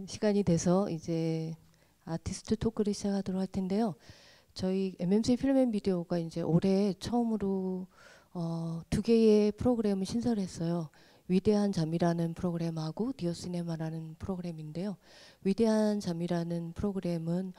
시간이 돼서 이제 아티스트 토크를 시작하도록 할 텐데요. 저희 MMC 필름 앤 비디오가 이제 올해 처음으로 두 개의 프로그램을 신설했어요. 위대한 잠이라는 프로그램하고 디어 시네마라는 프로그램인데요. 위대한 잠이라는 프로그램은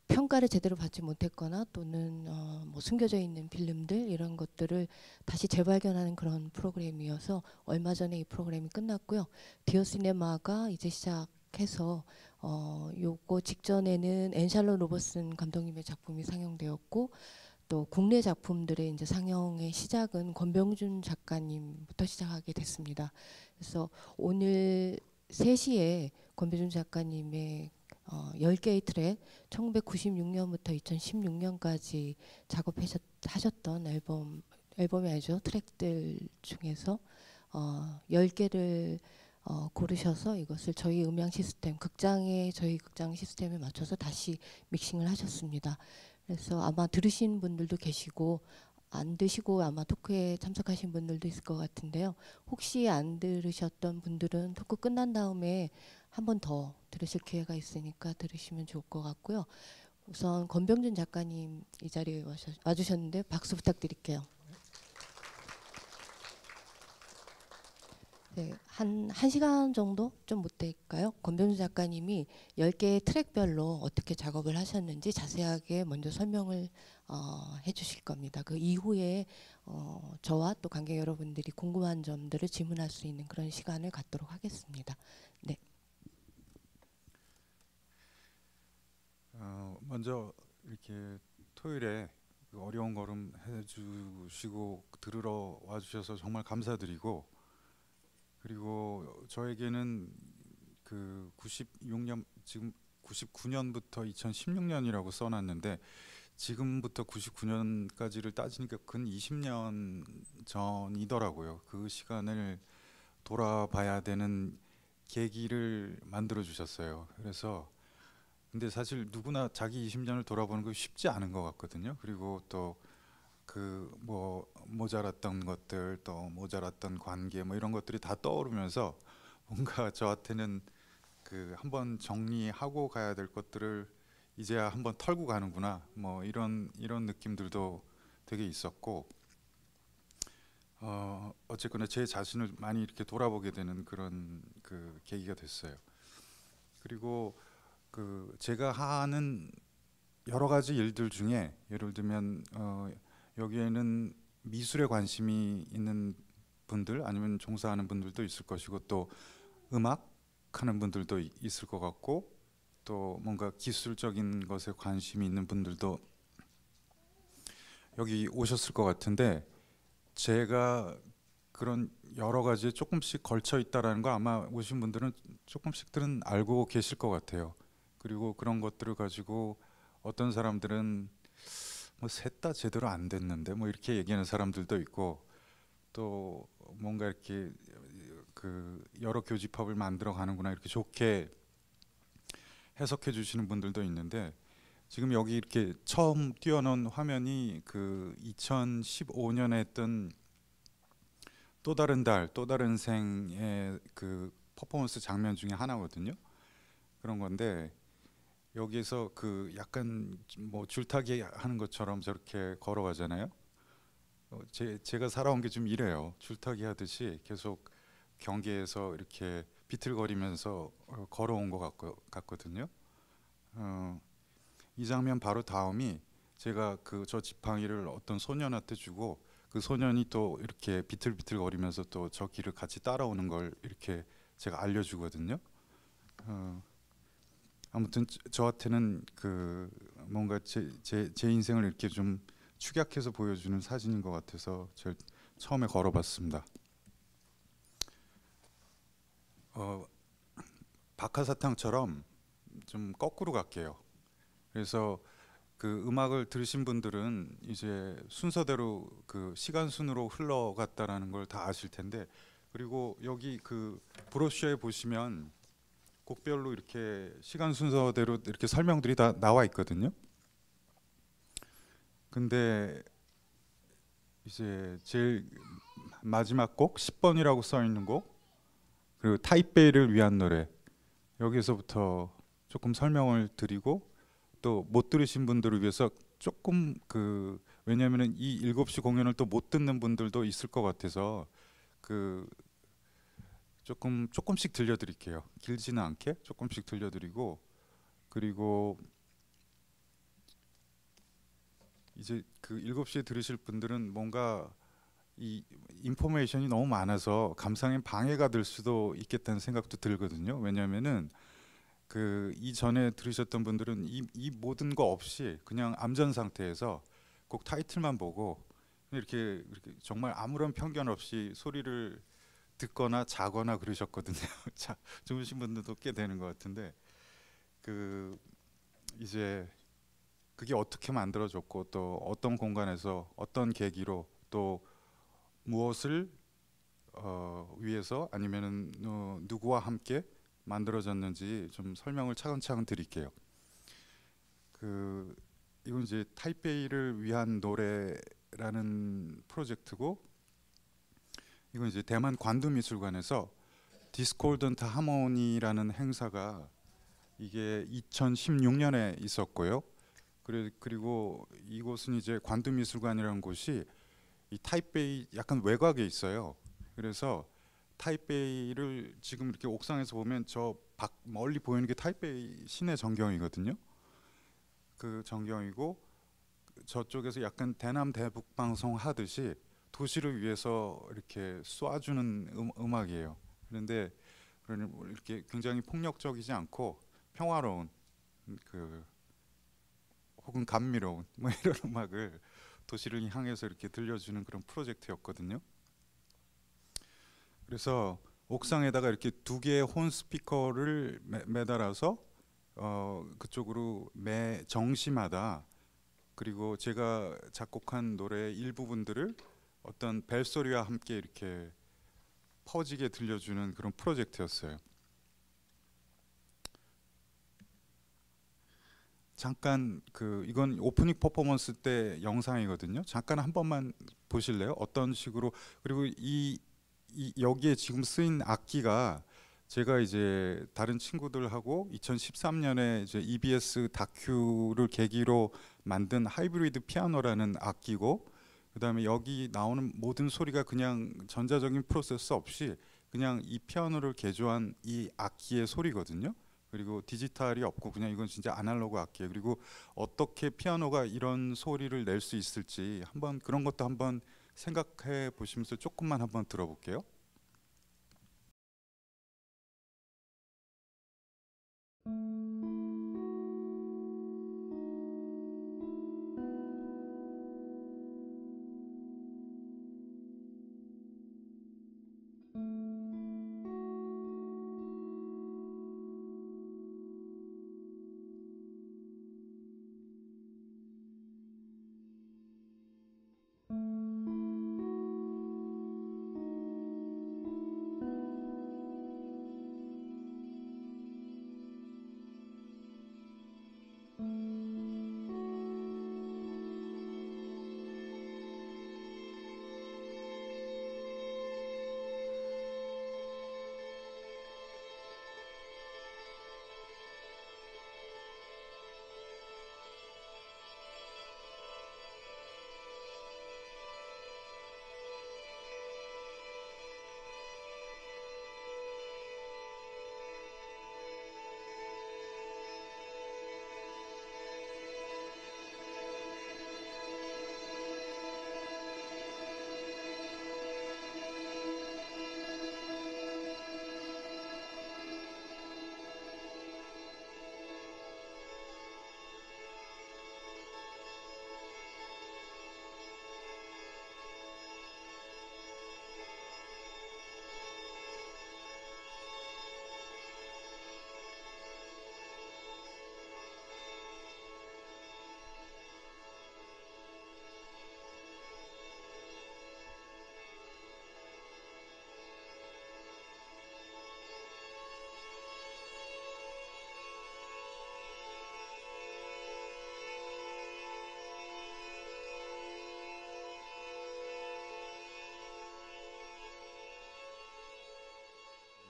평가를 제대로 받지 못했거나 또는 뭐 숨겨져 있는 필름들 이런 것들을 다시 재발견하는 그런 프로그램이어서 얼마 전에 이 프로그램이 끝났고요. 디어 시네마가 이제 시작해서 요거 직전에는 앤샬로 로버슨 감독님의 작품이 상영되었고 또 국내 작품들의 이제 상영의 시작은 권병준 작가님부터 시작하게 됐습니다. 그래서 오늘 3시에 권병준 작가님의 10개의 트랙 1996년부터 2016년까지 작업하셨던 앨범이 아니죠. 트랙들 중에서 10개를 고르셔서 이것을 저희 음향 시스템, 저희 극장 시스템에 맞춰서 다시 믹싱을 하셨습니다. 그래서 아마 들으신 분들도 계시고 안 드시고 아마 토크에 참석하신 분들도 있을 것 같은데요. 혹시 안 들으셨던 분들은 토크 끝난 다음에 한 번 더 들으실 기회가 있으니까 들으시면 좋을 것 같고요. 우선 권병준 작가님 이 자리에 와주셨는데 박수 부탁드릴게요. 네, 한 시간 정도 좀 못 될까요? 권병준 작가님이 10개의 트랙별로 어떻게 작업을 하셨는지 자세하게 먼저 설명을 해주실 겁니다. 그 이후에 저와 또 관객 여러분들이 궁금한 점들을 질문할 수 있는 그런 시간을 갖도록 하겠습니다. 네. 먼저 이렇게 토요일에 그 어려운 걸음 해주시고 들으러 와주셔서 정말 감사드리고, 그리고 저에게는 그 96년, 지금 99년부터 2016년이라고 써놨는데 지금부터 99년까지를 따지니까 근 20년 전이더라고요. 그 시간을 돌아봐야 되는 계기를 만들어 주셨어요. 그래서 근데 사실 누구나 자기 20년을 돌아보는 거 쉽지 않은 것 같거든요. 그리고 또 그 뭐 모자랐던 것들, 또 모자랐던 관계, 뭐 이런 것들이 다 떠오르면서 뭔가 저한테는 그 한번 정리하고 가야 될 것들을 이제야 한번 털고 가는구나, 뭐 이런 느낌들도 되게 있었고, 어쨌거나 제 자신을 많이 이렇게 돌아보게 되는 그런 그 계기가 됐어요. 그리고 그 제가 하는 여러 가지 일들 중에 예를 들면 여기에는 미술에 관심이 있는 분들 아니면 종사하는 분들도 있을 것이고, 또 음악 하는 분들도 있을 것 같고, 또 뭔가 기술적인 것에 관심이 있는 분들도 여기 오셨을 것 같은데, 제가 그런 여러 가지에 조금씩 걸쳐 있다라는 거 아마 오신 분들은 조금씩들은 알고 계실 것 같아요. 그리고 그런 것들을 가지고 어떤 사람들은 뭐 셋 다 제대로 안 됐는데 뭐 이렇게 얘기하는 사람들도 있고, 또 뭔가 이렇게 그 여러 교집합을 만들어 가는구나 이렇게 좋게 해석해 주시는 분들도 있는데, 지금 여기 이렇게 처음 띄워놓은 화면이 그 2015년에 했던 또 다른 달, 또 다른 생의 그 퍼포먼스 장면 중에 하나거든요. 그런 건데 여기서 그 약간 뭐 줄타기 하는 것처럼 저렇게 걸어가잖아요. 제가 살아온 게 좀 이래요. 줄타기 하듯이 계속 경계에서 이렇게 비틀거리면서 걸어온 것 같거든요. 어, 이 장면 바로 다음이 제가 그 저 지팡이를 어떤 소년한테 주고 그 소년이 또 이렇게 비틀비틀거리면서 또 저 길을 같이 따라오는 걸 이렇게 제가 알려주거든요. 어, 아무튼 저한테는 그 뭔가 제 인생을 이렇게 좀 축약해서 보여주는 사진인 것 같아서 제가 처음에 걸어봤습니다. 어, 박하사탕처럼 좀 거꾸로 갈게요. 그래서 그 음악을 들으신 분들은 이제 순서대로 그 시간 순으로 흘러갔다라는 걸 다 아실 텐데, 그리고 여기 그 브로셔에 보시면 곡별로 이렇게 시간 순서대로 이렇게 설명들이 다 나와 있거든요. 근데 이제 제일 마지막 곡 10번이라고 써 있는 곡, 그리고 타이베이를 위한 노래 여기서부터 조금 설명을 드리고 또 못 들으신 분들을 위해서 조금 왜냐하면은 이 7시 공연을 또 못 듣는 분들도 있을 것 같아서 그 조금씩 들려드릴게요. 길지는 않게 조금씩 들려드리고 그리고 이제 그 7시에 들으실 분들은 뭔가 이 인포메이션이 너무 많아서 감상에 방해가 될 수도 있겠다는 생각도 들거든요. 왜냐하면은 그 이전에 들으셨던 분들은 이 모든 거 없이 그냥 암전 상태에서 곡 타이틀만 보고 이렇게 정말 아무런 편견 없이 소리를 듣거나 자거나 그러셨거든요. 자, 주무신 분들도 꽤 되는 것 같은데 그 이제 그게 어떻게 만들어졌고 또 어떤 공간에서 어떤 계기로 또 무엇을 위해서 아니면은 누구와 함께 만들어졌는지 좀 설명을 차근차근 드릴게요. 이건 이제 타이베이를 위한 노래라는 프로젝트고 이건 이제 대만 관두미술관에서 디스코던트 하모니라는 행사가 이게 2016년에 있었고요. 그리고 이곳은 이제 관두미술관이라는 곳이 이 타이베이 약간 외곽에 있어요. 그래서 타이베이를 지금 이렇게 옥상에서 보면 저 멀리 보이는 게 타이베이 시내 전경이거든요. 그 전경이고 저쪽에서 약간 대남 대북 방송 하듯이 도시를 위해서 이렇게 쏴주는 음악이에요. 그런데 이렇게 굉장히 폭력적이지 않고 평화로운 그 혹은 감미로운 뭐 이런 음악을 도시를 향해서 이렇게 들려주는 그런 프로젝트였거든요. 그래서 옥상에다가 이렇게 두 개의 혼 스피커를 매달아서 그쪽으로 매 정시마다 그리고 제가 작곡한 노래의 일부분들을 어떤 벨소리와 함께 이렇게 퍼지게 들려주는 그런 프로젝트였어요. 잠깐 이건 오프닝 퍼포먼스 때 영상이거든요. 잠깐 한 번만 보실래요? 어떤 식으로 그리고 여기에 지금 쓰인 악기가 제가 이제 다른 친구들하고 2013년에 이제 EBS 다큐를 계기로 만든 하이브리드 피아노라는 악기고 그다음에 여기 나오는 모든 소리가 그냥 전자적인 프로세스 없이 그냥 이 피아노를 개조한 이 악기의 소리거든요. 그리고 디지털이 없고 그냥 이건 진짜 아날로그 악기예요. 그리고 어떻게 피아노가 이런 소리를 낼 수 있을지 한번 그런 것도 한번 생각해 보시면서 조금만 한번 들어볼게요.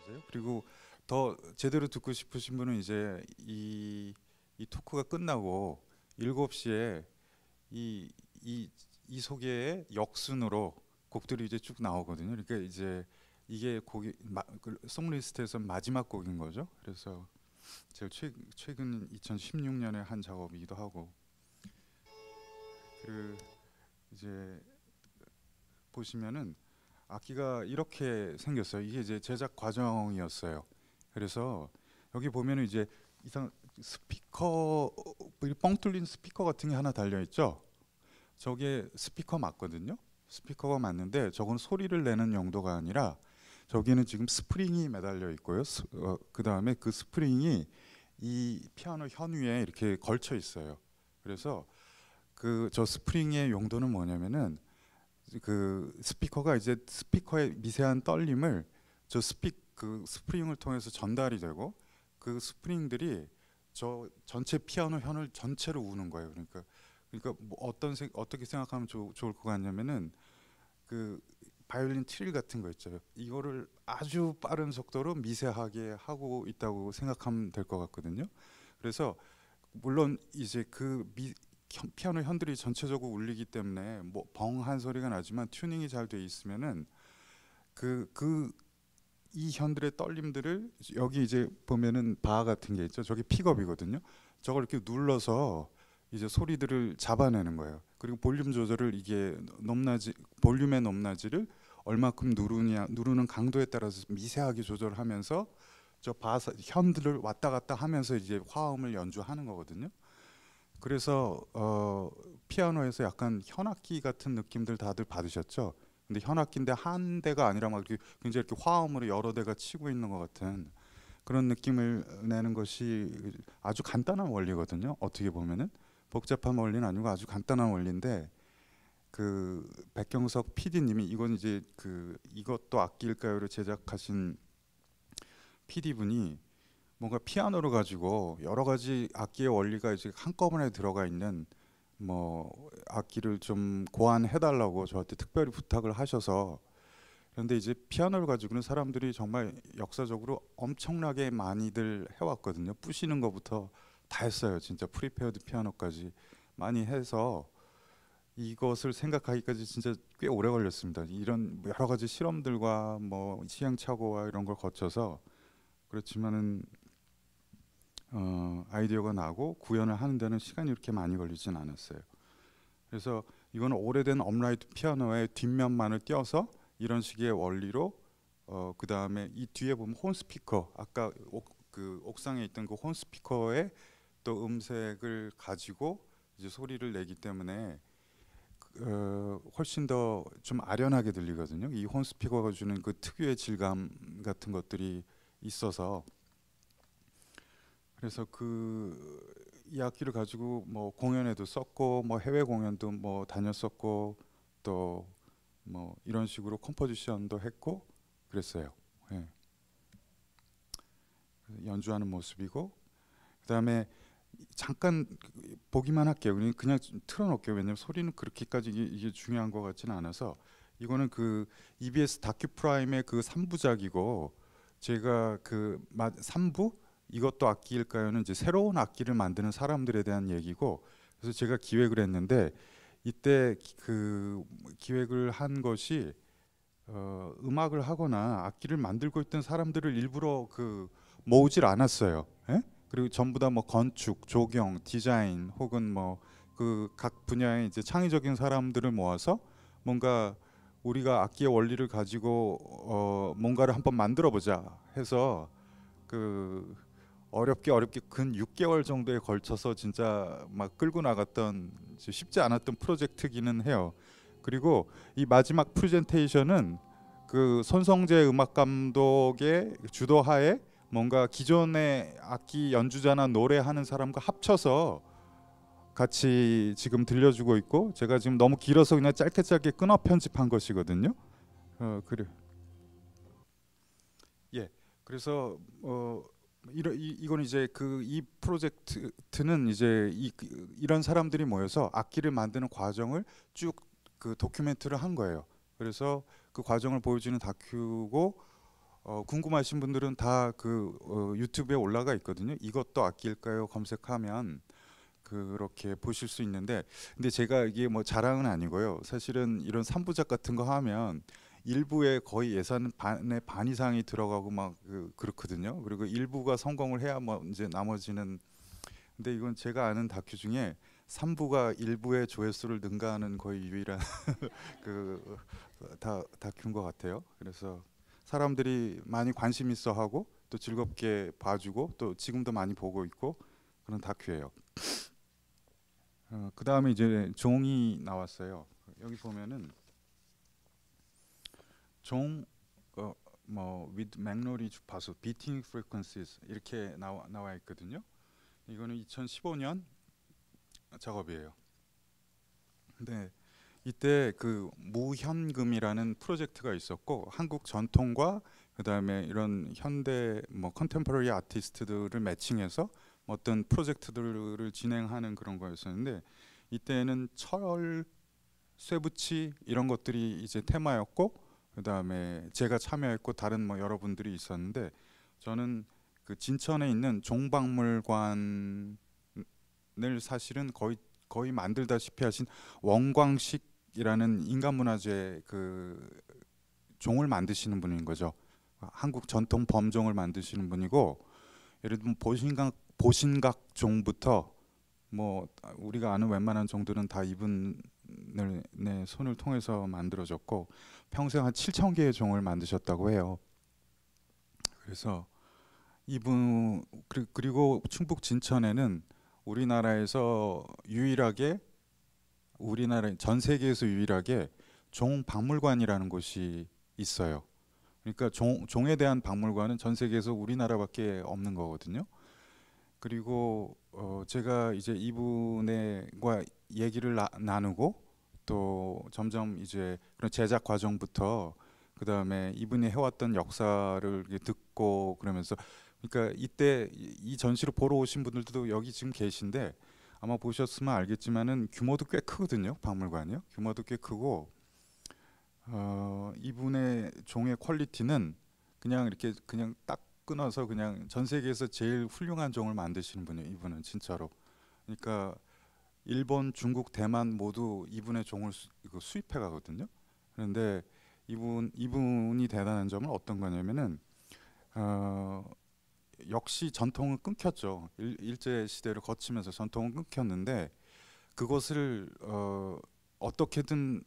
맞아요. 그리고 더 제대로 듣고 싶으신 분은 이제 이 토크가 끝나고 7시에 이, 이 소개의 역순으로 곡들이 이제 쭉 나오거든요. 그러니까 이제 이게 곡이 그 송리스트에서 마지막 곡인 거죠. 그래서 제가 최근 2016년에 한 작업이기도 하고 그 이제 보시면은 악기가 이렇게 생겼어요. 이게 이제 제작 과정이었어요. 그래서 여기 보면은 이제 이상 스피커 뻥 뚫린 스피커 같은 게 하나 달려 있죠. 저게 스피커 맞거든요. 스피커가 맞는데 저건 소리를 내는 용도가 아니라 저기는 지금 스프링이 매달려 있고요. 그 다음에 그 스프링이 이 피아노 현 위에 이렇게 걸쳐 있어요. 그래서 그 저 스프링의 용도는 뭐냐면은 그 스피커가 이제 스피커의 미세한 떨림을 그 스프링을 통해서 전달이 되고 그 스프링들이 저 전체 피아노 현을 전체로 우는 거예요. 그러니까 뭐 어떻게 생각하면 좋을 것 같냐면은 그 바이올린 트릴 같은 거 있죠. 이거를 아주 빠른 속도로 미세하게 하고 있다고 생각하면 될 것 같거든요. 그래서 물론 이제 피아노 현들이 전체적으로 울리기 때문에 뭐 벙한 소리가 나지만 튜닝이 잘 돼 있으면은 이 현들의 떨림들을 여기 이제 보면은 바 같은 게 있죠. 저게 픽업이거든요. 저걸 이렇게 눌러서 이제 소리들을 잡아내는 거예요. 그리고 볼륨 조절을 이게 볼륨의 높낮이를 얼마큼 누르는 강도에 따라서 미세하게 조절하면서 저 현들을 왔다 갔다 하면서 이제 화음을 연주하는 거거든요. 그래서 피아노에서 약간 현악기 같은 느낌들 다들 받으셨죠? 근데 현악기인데 한 대가 아니라 막 이렇게 굉장히 이렇게 화음으로 여러 대가 치고 있는 것 같은 그런 느낌을 내는 것이 아주 간단한 원리거든요. 어떻게 보면은 복잡한 원리는 아니고 아주 간단한 원리인데 그 백경석 PD님이 이건 이제 그 이것도 악기일까요를 제작하신 PD분이 뭔가 피아노를 가지고 여러 가지 악기의 원리가 이제 한꺼번에 들어가 있는 뭐 악기를 좀 고안해 달라고 저한테 특별히 부탁을 하셔서 그런데 이제 피아노를 가지고는 사람들이 정말 역사적으로 엄청나게 많이들 해왔거든요. 부시는 것부터 다 했어요. 진짜 프리페어드 피아노까지 많이 해서 이것을 생각하기까지 진짜 꽤 오래 걸렸습니다. 이런 여러 가지 실험들과 뭐 시행착오와 이런 걸 거쳐서 그렇지만은 아이디어가 나고 구현을 하는 데는 시간이 이렇게 많이 걸리진 않았어요. 그래서 이거는 오래된 업라이트 피아노의 뒷면만을 띄어서 이런 식의 원리로 그 다음에 이 뒤에 보면 혼 스피커 아까 그 옥상에 있던 그 혼 스피커의 또 음색을 가지고 이제 소리를 내기 때문에 훨씬 더 좀 아련하게 들리거든요. 이 혼 스피커가 주는 그 특유의 질감 같은 것들이 있어서 그래서 이 악기를 가지고 뭐 공연에도 썼고 뭐 해외 공연도 뭐 다녔었고 또 뭐 이런 식으로 컴포지션도 했고 그랬어요. 예. 연주하는 모습이고 그다음에 잠깐 보기만 할게요. 그냥 틀어놓을게요. 왜냐면 소리는 그렇게까지 이게 중요한 것 같지는 않아서 이거는 그 EBS 다큐 프라임의 그 3부작이고 제가 그 3부 이것도 악기일까요는 이제 새로운 악기를 만드는 사람들에 대한 얘기고 그래서 제가 기획을 했는데 이때 그 기획을 한 것이 음악을 하거나 악기를 만들고 있던 사람들을 일부러 모으질 않았어요. 예? 그리고 전부 다 뭐 건축, 조경, 디자인 혹은 뭐 그 각 분야의 이제 창의적인 사람들을 모아서 뭔가 우리가 악기의 원리를 가지고 뭔가를 한번 만들어 보자 해서 그 어렵게 근 6개월 정도에 걸쳐서 진짜 막 끌고 나갔던 쉽지 않았던 프로젝트기는 해요. 그리고 이 마지막 프레젠테이션은 그 손성재 음악 감독의 주도하에 뭔가 기존의 악기 연주자나 노래하는 사람과 합쳐서 같이 지금 들려주고 있고 제가 지금 너무 길어서 그냥 짧게 끊어 편집한 것이거든요. 그래. 예. 그래서 이건 이제 이 프로젝트는 이제 이런 사람들이 모여서 악기를 만드는 과정을 쭉 그 도큐멘트를 한 거예요. 그래서 그 과정을 보여주는 다큐고 궁금하신 분들은 다 유튜브에 올라가 있거든요. 이것도 아낄까요? 검색하면 그렇게 보실 수 있는데, 근데 제가 이게 뭐 자랑은 아니고요. 사실은 이런 3부작 같은 거 하면 일부에 거의 예산 반의 반 이상이 들어가고 막 그렇거든요. 그리고 일부가 성공을 해야 뭐 이제 나머지는, 근데 이건 제가 아는 다큐 중에 3부가 일부의 조회수를 능가하는 거의 유일한 그 다큐인 것 같아요. 그래서 사람들이 많이 관심 있어 하고 또 즐겁게 봐주고 또 지금도 많이 보고 있고 그런 다큐예요. 그 다음에 이제 종이 나왔어요. 여기 보면은 종 뭐 with magnolia 주파수, beating frequencies 이렇게 나와 있거든요. 이거는 2015년 작업이에요. 근데 이때 그 무현금이라는 프로젝트가 있었고 한국 전통과 그다음에 이런 현대 뭐 컨템포러리 아티스트들을 매칭해서 어떤 프로젝트들을 진행하는 그런 거였었는데 이때는 철, 쇠붙이 이런 것들이 이제 테마였고 그다음에 제가 참여했고 다른 뭐 여러분들이 있었는데 저는 그 진천에 있는 종박물관을 사실은 거의 만들다시피 하신 원광식이라는 인간문화재 그 종을 만드시는 분인 거죠. 한국 전통 범종을 만드시는 분이고 예를 들면 보신각 종부터 뭐 우리가 아는 웬만한 종들은 다 이분의 손을 통해서 만들어졌고 평생 한 7천 개의 종을 만드셨다고 해요. 그래서 이분 그리고 충북 진천에는 우리나라에서 유일하게 우리나라 전 세계에서 유일하게 종 박물관이라는 곳이 있어요. 그러니까 종에 대한 박물관은 전 세계에서 우리나라밖에 없는 거거든요. 그리고 제가 이제 이분과 얘기를 나누고 또 점점 이제 그런 제작 과정부터 그 다음에 이분이 해왔던 역사를 이렇게 듣고 그러면서 그러니까 이때 이 전시를 보러 오신 분들도 여기 지금 계신데 아마 보셨으면 알겠지만은 규모도 꽤 크거든요. 박물관이요. 규모도 꽤 크고 이분의 종의 퀄리티는 그냥 이렇게 그냥 딱 끊어서 그냥 전 세계에서 제일 훌륭한 종을 만드시는 분이에요. 이분은 진짜로. 그러니까 일본, 중국, 대만 모두 이분의 종을 수입해 가거든요. 그런데 이분이 대단한 점은 어떤 거냐면은 어, 역시 전통은 끊겼죠. 일제 시대를 거치면서 전통은 끊겼는데 그것을 어떻게든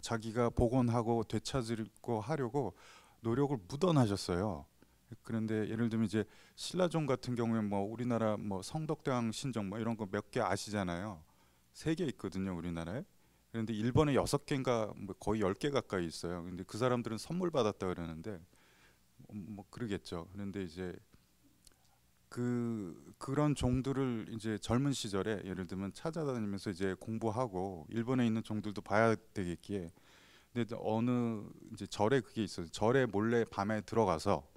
자기가 복원하고 되찾으려고 하려고 노력을 묻어나셨어요. 그런데 예를 들면 이제 신라종 같은 경우에 뭐 우리나라 뭐 성덕대왕 신종 뭐 이런 거 몇 개 아시잖아요. 3개 있거든요, 우리나라에. 그런데 일본에 6개인가 뭐 거의 10개 가까이 있어요. 근데 그 사람들은 선물 받았다 그러는데 뭐 그러겠죠. 그런데 이제 그런 종들을 이제 젊은 시절에 예를 들면 찾아다니면서 이제 공부하고 일본에 있는 종들도 봐야 되겠기에 근데 이제 어느 이제 절에 그게 있어요. 절에 몰래 밤에 들어가서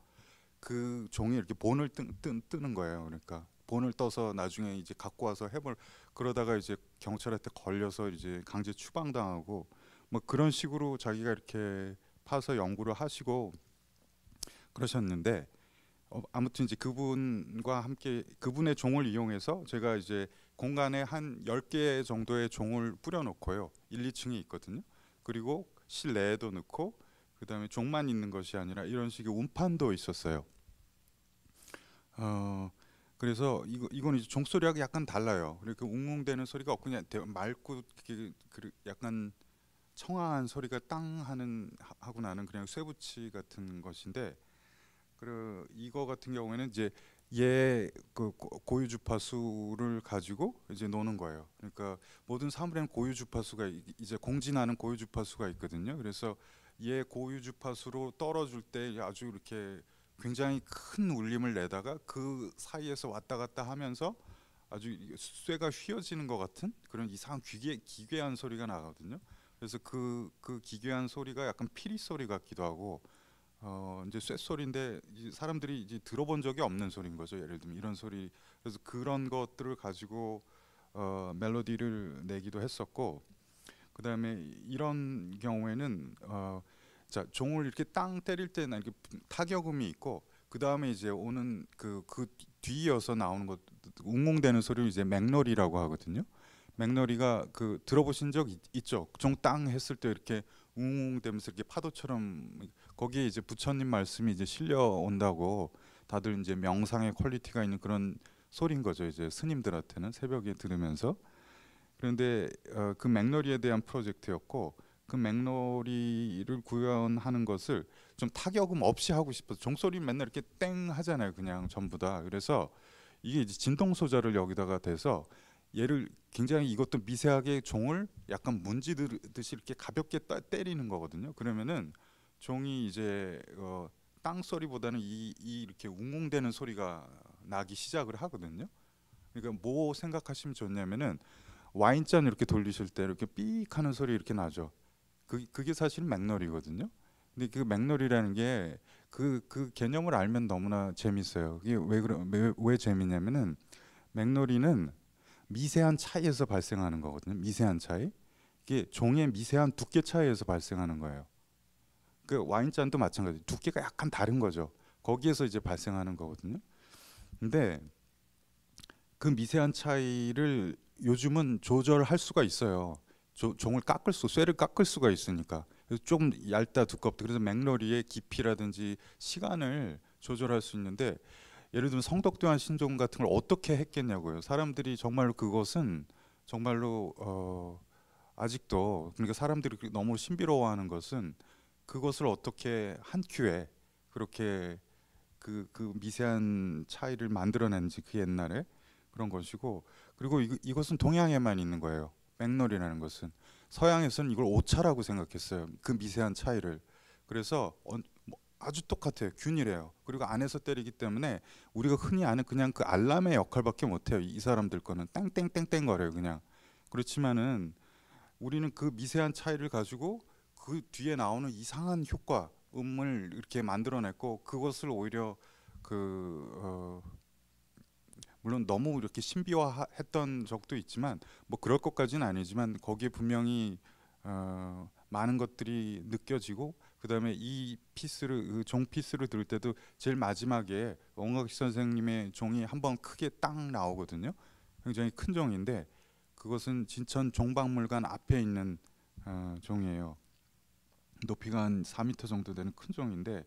그 종이 이렇게 본을 뜨는 거예요. 그러니까 본을 떠서 나중에 이제 갖고 와서 해볼 그러다가 이제 경찰한테 걸려서 이제 강제 추방당하고 뭐 그런 식으로 자기가 이렇게 파서 연구를 하시고 그러셨는데 아무튼 이제 그분과 함께 그분의 종을 이용해서 제가 이제 공간에 한 10개 정도의 종을 뿌려놓고요. 1, 2층에 있거든요. 그리고 실내에도 넣고 그다음에 종만 있는 것이 아니라 이런 식의 운판도 있었어요. 어 그래서 이건 이제 종소리하고 약간 달라요. 그러니까 웅웅대는 소리가 없고 그냥 맑고 약간 청아한 소리가 땅 하는 하고 나는 그냥 쇠붙이 같은 것인데 이거 같은 경우에는 이제 얘그 고유 주파수를 가지고 이제 노는 거예요. 그러니까 모든 사물에는 고유 주파수가 이제 공진하는 고유 주파수가 있거든요. 그래서 얘 고유 주파수로 떨어질 때 아주 이렇게 굉장히 큰 울림을 내다가 그 사이에서 왔다 갔다 하면서 아주 쇠가 휘어지는 것 같은 그런 이상한 기괴한 소리가 나거든요. 그래서 그 기괴한 소리가 약간 피리 소리 같기도 하고 이제 쇳소리인데 사람들이 이제 들어본 적이 없는 소리인 거죠. 예를 들면 이런 소리. 그래서 그런 것들을 가지고 멜로디를 내기도 했었고, 그다음에 이런 경우에는 자, 종을 이렇게 땅 때릴 때는 이렇게 타격음이 있고 그 다음에 이제 오는 그 뒤이어서 나오는 것 웅웅대는 소리를 이제 맥너리라고 하거든요. 맥너리가 그 들어보신 적 있죠? 종 땅 했을 때 이렇게 웅웅대면서 이렇게 파도처럼 거기에 이제 부처님 말씀이 이제 실려 온다고 다들 이제 명상의 퀄리티가 있는 그런 소리인 거죠. 이제 스님들한테는 새벽에 들으면서. 그런데 그 맥너리에 대한 프로젝트였고 그 맥너리를 구현하는 것을 좀 타격음 없이 하고 싶어서 종소리 맨날 이렇게 땡 하잖아요. 그냥 전부 다. 그래서 이게 이제 진동 소자를 여기다가 대서 얘를 굉장히 이것도 미세하게 종을 약간 문지르듯이 이렇게 가볍게 때리는 거거든요. 그러면은 종이 이제 땅 소리보다는 이 이렇게 웅웅대는 소리가 나기 시작을 하거든요. 그러니까 뭐 생각하시면 좋냐면은 와인잔 이렇게 돌리실 때 이렇게 삑 하는 소리 이렇게 나죠. 그게 사실 맥너리거든요. 근데 그 맥너리라는 게 그 개념을 알면 너무나 재밌어요. 이게 왜 재밌냐면은 맥너리는 미세한 차이에서 발생하는 거거든요. 미세한 차이. 이게 종의 미세한 두께 차이에서 발생하는 거예요. 그 와인잔도 마찬가지. 두께가 약간 다른 거죠. 거기에서 이제 발생하는 거거든요. 근데 그 미세한 차이를 요즘은 조절할 수가 있어요. 종을 쇠를 깎을 수가 있으니까. 그래서 좀 얇다 두껍다. 그래서 맥너리의 깊이라든지 시간을 조절할 수 있는데 예를 들면 성덕대왕 신종 같은 걸 어떻게 했겠냐고요. 사람들이 정말로 그것은 정말로 아직도 그러니까 사람들이 너무 신비로워하는 것은 그것을 어떻게 한 큐에 그렇게 그 미세한 차이를 만들어낸지 그 옛날에 그런 것이고 그리고 이것은 동양에만 있는 거예요. 맥놀이라는 것은 서양에서는 이걸 오차라고 생각했어요. 그 미세한 차이를. 그래서 뭐 아주 똑같아요. 균일해요. 그리고 안에서 때리기 때문에 우리가 흔히 아는 그냥 그 알람의 역할밖에 못해요. 이 사람들 거는 땡땡땡땡 거려요. 그냥. 그렇지만은 우리는 그 미세한 차이를 가지고 그 뒤에 나오는 이상한 효과 음을 이렇게 만들어냈고 그것을 오히려 물론 너무 이렇게 신비화했던 적도 있지만 뭐 그럴 것까지는 아니지만 거기에 분명히 많은 것들이 느껴지고 그다음에 이 피스를 종 피스를 들을 때도 제일 마지막에 원각시 선생님의 종이 한번 크게 딱 나오거든요. 굉장히 큰 종인데 그것은 진천 종박물관 앞에 있는 종이에요. 높이가 한 4m 정도 되는 큰 종인데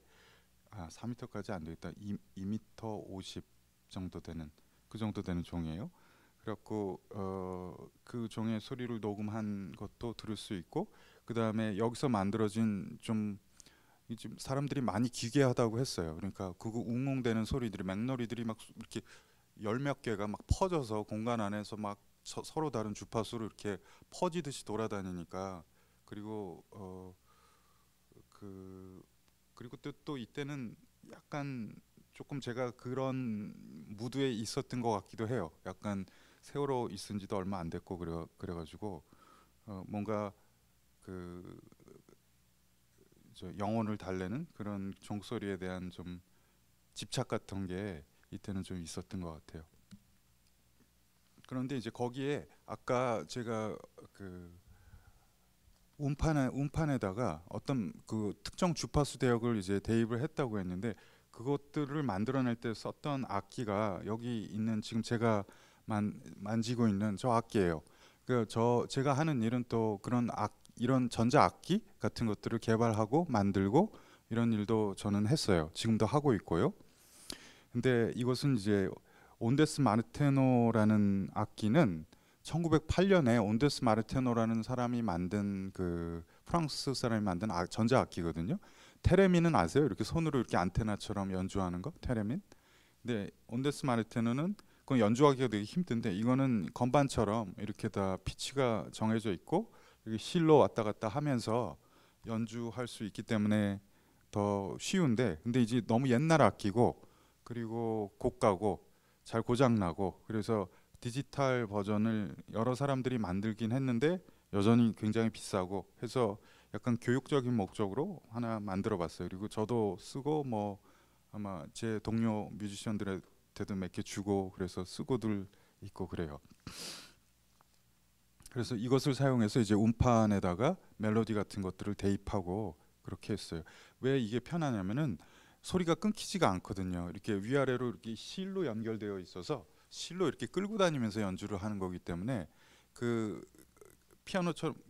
4m까지 안 되겠다. 2m 50 정도 되는 그 정도 되는 종이에요. 그래갖고 그 종의 소리를 녹음한 것도 들을 수 있고 그 다음에 여기서 만들어진 좀 사람들이 많이 기괴하다고 했어요. 그러니까 그거 웅웅대는 소리들이 맥너리들이 막 이렇게 열 몇 개가 막 퍼져서 공간 안에서 막 서로 다른 주파수로 이렇게 퍼지듯이 돌아다니니까 그리고 그리고 또 이때는 약간 조금 제가 그런 무드에 있었던 것 같기도 해요. 약간 세월호 있은 지도 얼마 안 됐고 그래가지고 뭔가 그 영혼을 달래는 그런 종소리에 대한 좀 집착 같은 게 이때는 좀 있었던 것 같아요. 그런데 이제 거기에 아까 제가 그 음판에다가 어떤 그 특정 주파수 대역을 이제 대입을 했다고 했는데 그것들을 만들어낼 때 썼던 악기가 여기 있는 지금 제가 만지고 있는 저 악기예요. 제가 하는 일은 또 그런 이런 전자 악기 같은 것들을 개발하고 만들고 이런 일도 저는 했어요. 지금도 하고 있고요. 근데 이것은 이제 온데스 마르테노라는 악기는 1908년에 온데스 마르테노라는 사람이 만든 그 프랑스 사람이 만든 전자 악기거든요. 테레민은 아세요? 이렇게 손으로 이렇게 안테나처럼 연주하는 거 테레민. 근데 온데스 마르테노는 그건 연주하기가 되게 힘든데 이거는 건반처럼 이렇게 다 피치가 정해져 있고 여기 실로 왔다 갔다 하면서 연주할 수 있기 때문에 더 쉬운데 근데 이제 너무 옛날 악기고 그리고 고가고 잘 고장나고 그래서 디지털 버전을 여러 사람들이 만들긴 했는데 여전히 굉장히 비싸고 해서 약간 교육적인 목적으로 하나 만들어 봤어요. 그리고 저도 쓰고 뭐 아마 제 동료 뮤지션들한테도 몇 개 주고 그래서 쓰고들 있고 그래요. 그래서 이것을 사용해서 이제 음판에다가 멜로디 같은 것들을 대입하고 그렇게 했어요. 왜 이게 편하냐면은 소리가 끊기지가 않거든요. 이렇게 위아래로 이렇게 실로 연결되어 있어서 실로 이렇게 끌고 다니면서 연주를 하는 거기 때문에 그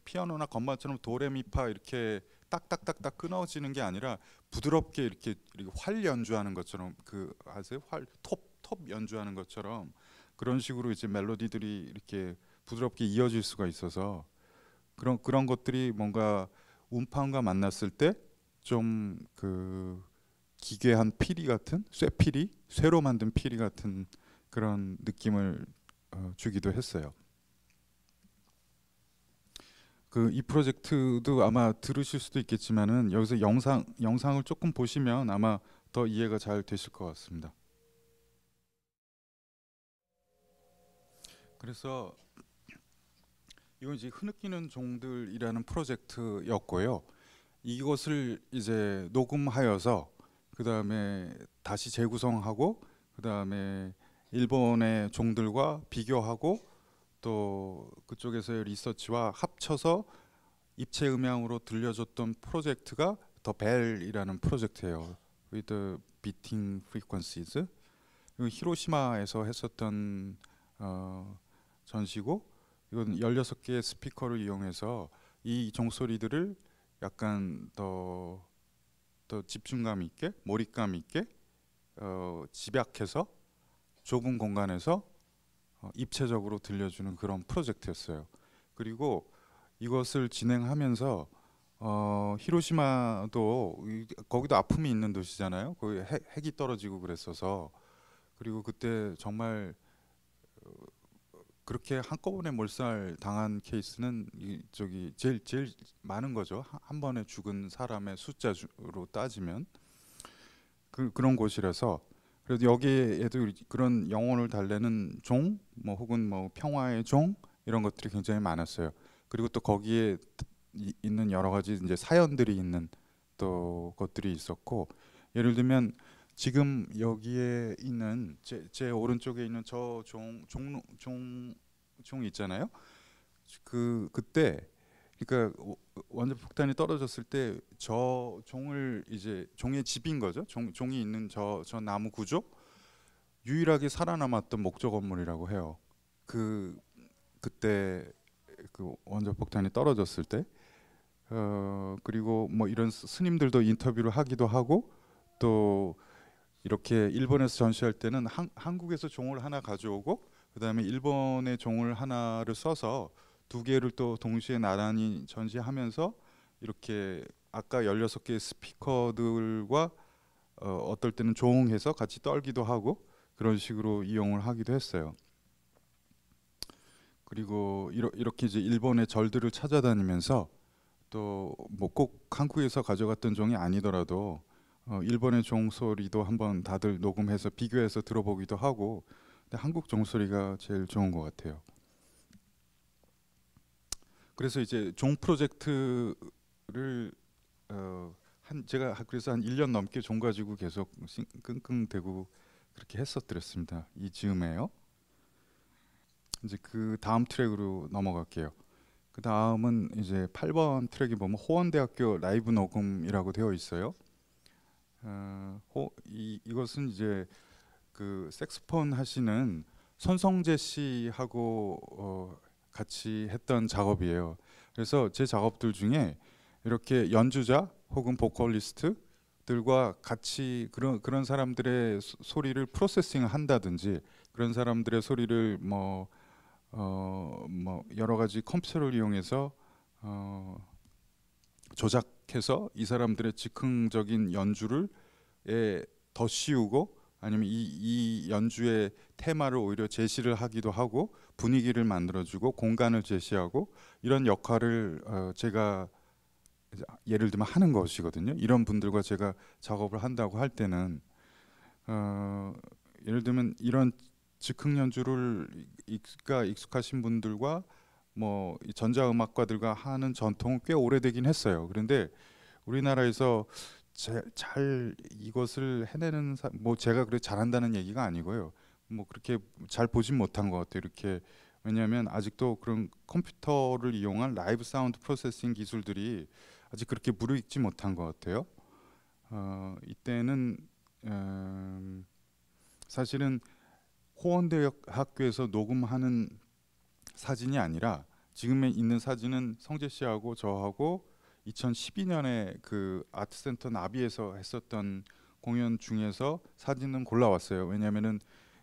피아노나 건반처럼 도레미파 이렇게 딱딱딱딱 끊어지는 게 아니라 부드럽게 이렇게 활 연주하는 것처럼 그 아세요? 활 톱 연주하는 것처럼 그런 식으로 이제 멜로디들이 이렇게 부드럽게 이어질 수가 있어서 그런 것들이 뭔가 음파음과 만났을 때 좀 그 기괴한 피리 같은 쇠로 만든 피리 같은 그런 느낌을 주기도 했어요. 그 이 프로젝트도 아마 들으실 수도 있겠지만은 여기서 영상을 조금 보시면 아마 더 이해가 잘 되실 것 같습니다. 그래서 이건 이제 흐느끼는 종들이라는 프로젝트였고요. 이것을 이제 녹음하여서 그 다음에 다시 재구성하고 그 다음에 일본의 종들과 비교하고 또 그쪽에서의 리서치와 합쳐서 입체 음향으로 들려줬던 프로젝트가 더 벨이라는 프로젝트예요. With the Beating Frequencies. 히로시마에서 했었던 전시고 이건 16개의 스피커를 이용해서 이 종소리들을 약간 더 집중감 있게 몰입감 있게 집약해서 좁은 공간에서 입체적으로 들려주는 그런 프로젝트였어요. 그리고 이것을 진행하면서 히로시마도 거기도 아픔이 있는 도시잖아요. 거기 핵이 떨어지고 그랬어서 그리고 그때 정말 그렇게 한꺼번에 몰살 당한 케이스는 저기 제일 많은 거죠. 한 번에 죽은 사람의 숫자로 따지면 그런 곳이라서 그래도 여기에도 그런 영혼을 달래는 종, 뭐 혹은 뭐 평화의 종 이런 것들이 굉장히 많았어요. 그리고 또 거기에 있는 여러 가지 이제 사연들이 있는 또 것들이 있었고 예를 들면 지금 여기에 있는 제 오른쪽에 있는 저 종 있잖아요. 그때 그러니까 원자 폭탄이 떨어졌을 때 저 종을 이제 종의 집인 거죠. 종이 있는 저 나무 구조 유일하게 살아남았던 목조 건물이라고 해요. 그때 그 원자 폭탄이 떨어졌을 때 그리고 뭐 이런 스님들도 인터뷰를 하기도 하고 또 이렇게 일본에서 전시할 때는 한국에서 종을 하나 가져오고 그다음에 일본의 종을 하나를 써서 두 개를 또 동시에 나란히 전시하면서 이렇게 아까 16개의 스피커들과 어떨 때는 조응해서 같이 떨기도 하고 그런 식으로 이용을 하기도 했어요. 그리고 이렇게 이제 일본의 절들을 찾아다니면서 또 뭐 꼭 한국에서 가져갔던 종이 아니더라도 일본의 종소리도 한번 다들 녹음해서 비교해서 들어보기도 하고 근데 한국 종소리가 제일 좋은 것 같아요. 그래서 이제 종 프로젝트를 제가 그래서 한 1년 넘게 종 가지고 계속 끙끙대고 그렇게 했었더랬습니다. 이 즈음에요. 이제 그 다음 트랙으로 넘어갈게요. 그 다음은 이제 8번 트랙에 보면 호원대학교 라이브 녹음이라고 되어 있어요. 이것은 이제 그 색소폰 하시는 손성재 씨하고 같이 했던 작업이에요. 그래서 제 작업들 중에 이렇게 연주자 혹은 보컬리스트들과 같이 그런 사람들의 소리를 프로세싱을 한다든지 그런 사람들의 소리를 뭐 여러 가지 컴퓨터를 이용해서 조작해서 이 사람들의 즉흥적인 연주를 더 씌우고 아니면 이 연주의 테마를 오히려 제시를 하기도 하고 분위기를 만들어주고 공간을 제시하고 이런 역할을 제가 예를 들면 하는 것이거든요. 이런 분들과 제가 작업을 한다고 할 때는 예를 들면 이런 즉흥 연주를 익숙하신 분들과 뭐 전자음악가들과 하는 전통은 꽤 오래되긴 했어요. 그런데 우리나라에서 잘 이것을 해내는 뭐 제가 그래 잘한다는 얘기가 아니고요. 뭐 그렇게 잘 보진 못한 것 같아요. 이렇게 왜냐하면 아직도 그런 컴퓨터를 이용한 라이브 사운드 프로세싱 기술들이 아직 그렇게 무르익지 못한 것 같아요. 이때는 사실은 호원대학교에서 녹음하는 사진이 아니라 지금에 있는 사진은 성재 씨하고 저하고 2012년에 그 아트센터 나비에서 했었던 공연 중에서 사진은 골라왔어요. 왜냐하면은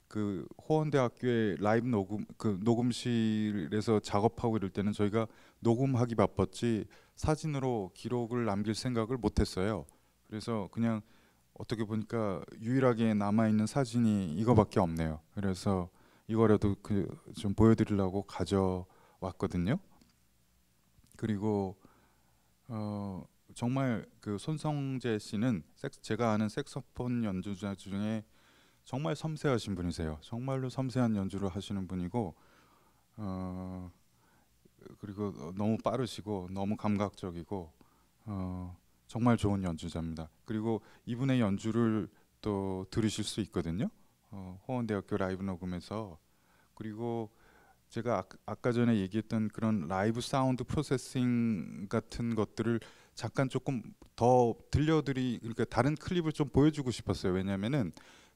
그 호원대학교의 라이브 녹음 그 녹음실에서 작업하고 이럴 때는 저희가 녹음하기 바빴지 사진으로 기록을 남길 생각을 못했어요. 그래서 그냥 어떻게 보니까 유일하게 남아 있는 사진이 이거밖에 없네요. 그래서 이거라도 그 좀 보여드리려고 가져왔거든요. 그리고 정말 그 손성재 씨는 제가 아는 색소폰 연주자 중에 정말 섬세하신 분이세요. 정말로 섬세한 연주를 하시는 분이고 그리고 너무 빠르시고 너무 감각적이고 정말 좋은 연주자입니다. 그리고 이분의 연주를 또 들으실 수 있거든요. 호원대학교 라이브 녹음에서. 그리고 제가 아까 전에 얘기했던 그런 라이브 사운드 프로세싱 같은 것들을 잠깐 조금 더 그러니까 다른 클립을 좀 보여주고 싶었어요. 왜냐하면은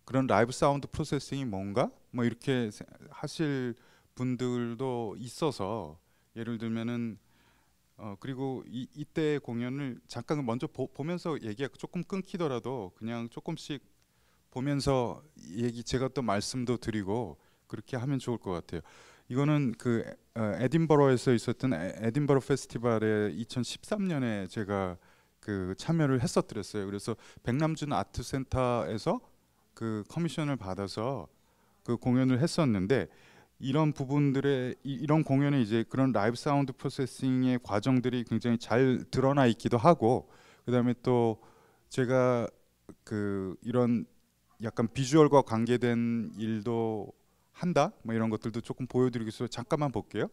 그런 라이브 사운드 프로세싱이 뭔가 뭐 이렇게 하실 분들도 있어서 예를 들면은 그리고 이때 공연을 잠깐 먼저 보면서 얘기가 조금 끊기더라도 그냥 조금씩 보면서 제가 또 말씀도 드리고 그렇게 하면 좋을 것 같아요. 이거는 그 에딘버러에서 있었던 에딘버러 페스티벌에 2013년에 제가 그 참여를 했었더랬어요. 그래서 백남준 아트센터에서 그 커미션을 받아서 그 공연을 했었는데 이런 부분들의 이런 공연에 이제 그런 라이브 사운드 프로세싱의 과정들이 굉장히 잘 드러나 있기도 하고 그다음에 또 제가 그 이런 약간 비주얼과 관계된 일도 한다 뭐 이런 것들도 조금 보여드리기 위해서 잠깐만 볼게요.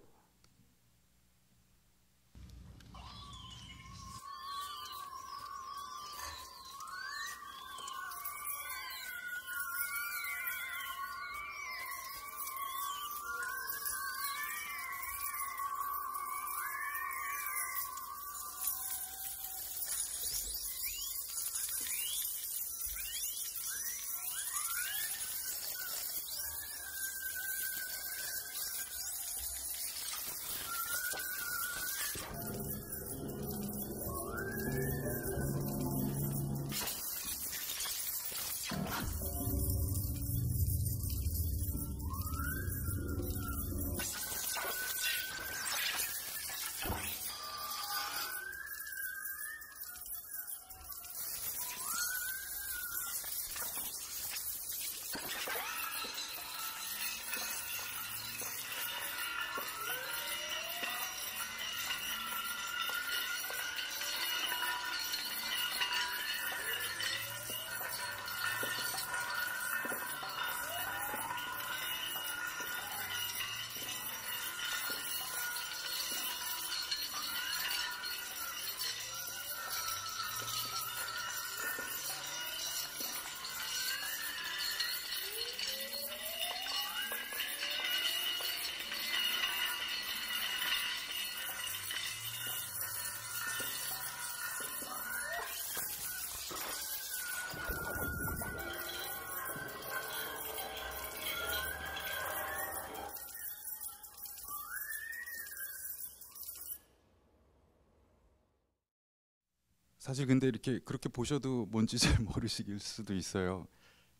사실 근데 이렇게 그렇게 보셔도 뭔지 잘 모르실 수도 있어요.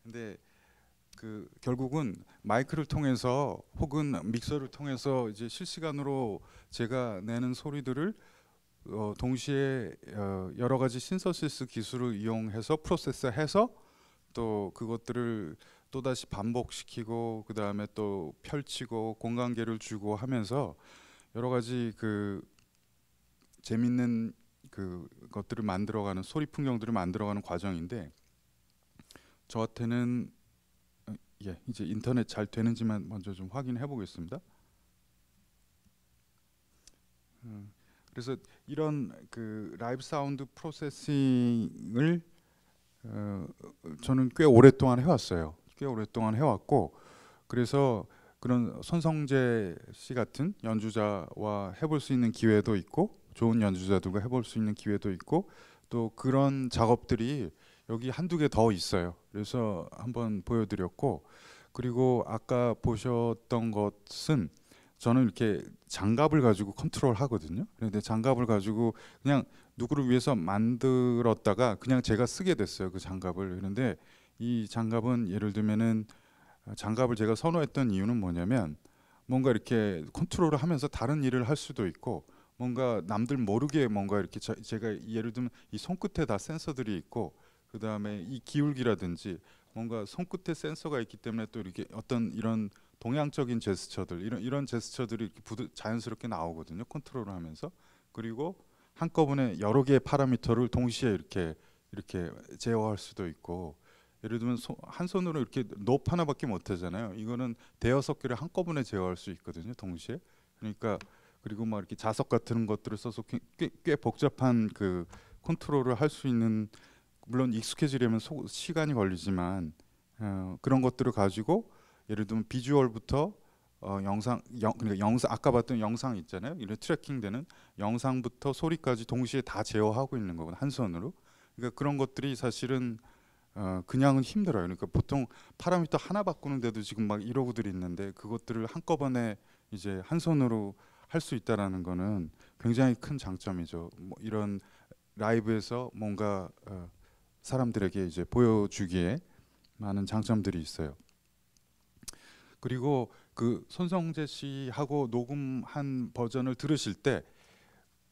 근데 그 결국은 마이크를 통해서 혹은 믹서를 통해서 이제 실시간으로 제가 내는 소리들을 동시에 여러 가지 신서시스 기술을 이용해서 프로세스해서 또 그것들을 또다시 반복시키고 그 다음에 또 펼치고 공간계를 주고 하면서 여러 가지 그 재밌는 그 것들을 만들어가는 소리 풍경들을 만들어가는 과정인데 저한테는 예, 이제 인터넷 잘 되는지만 먼저 좀 확인해 보겠습니다. 그래서 이런 그 라이브 사운드 프로세싱을 저는 꽤 오랫동안 해왔어요. 꽤 오랫동안 해왔고 그래서 그런 손성재 씨 같은 연주자와 해볼 수 있는 기회도 있고 좋은 연주자들과 해볼 수 있는 기회도 있고 또 그런 작업들이 여기 한두 개 더 있어요. 그래서 한번 보여드렸고 그리고 아까 보셨던 것은 저는 이렇게 장갑을 가지고 컨트롤 하거든요. 그런데 장갑을 가지고 그냥 누구를 위해서 만들었다가 그냥 제가 쓰게 됐어요. 그 장갑을. 그런데 이 장갑은 예를 들면은 장갑을 제가 선호했던 이유는 뭐냐면 뭔가 이렇게 컨트롤을 하면서 다른 일을 할 수도 있고 뭔가 남들 모르게 뭔가 이렇게 제가 예를 들면 이 손끝에 다 센서들이 있고 그 다음에 이 기울기라든지 뭔가 손끝에 센서가 있기 때문에 또 이렇게 어떤 이런 동양적인 제스처들 이런 제스처들이 이렇게 자연스럽게 나오거든요. 컨트롤을 하면서 그리고 한꺼번에 여러 개의 파라미터를 동시에 이렇게 제어할 수도 있고 예를 들면 한 손으로 이렇게 높 하나밖에 못 하잖아요. 이거는 대여섯 개를 한꺼번에 제어할 수 있거든요. 동시에. 그러니까 그리고 막 이렇게 자석 같은 것들을 써서 꽤 복잡한 그 컨트롤을 할 수 있는 물론 익숙해지려면 시간이 걸리지만 그런 것들을 가지고 예를 들면 비주얼부터 그러니까 영상 아까 봤던 영상 있잖아요. 이런 트래킹되는 영상부터 소리까지 동시에 다 제어하고 있는 거거든요. 한 손으로. 그러니까 그런 것들이 사실은 그냥은 힘들어요. 그러니까 보통 파라미터 하나 바꾸는데도 지금 막 이러고들 있는데 그것들을 한꺼번에 이제 한 손으로 할 수 있다라는 거는 굉장히 큰 장점이죠. 뭐 이런 라이브에서 뭔가 사람들에게 이제 보여주기에 많은 장점들이 있어요. 그리고 그 손성재 씨하고 녹음한 버전을 들으실 때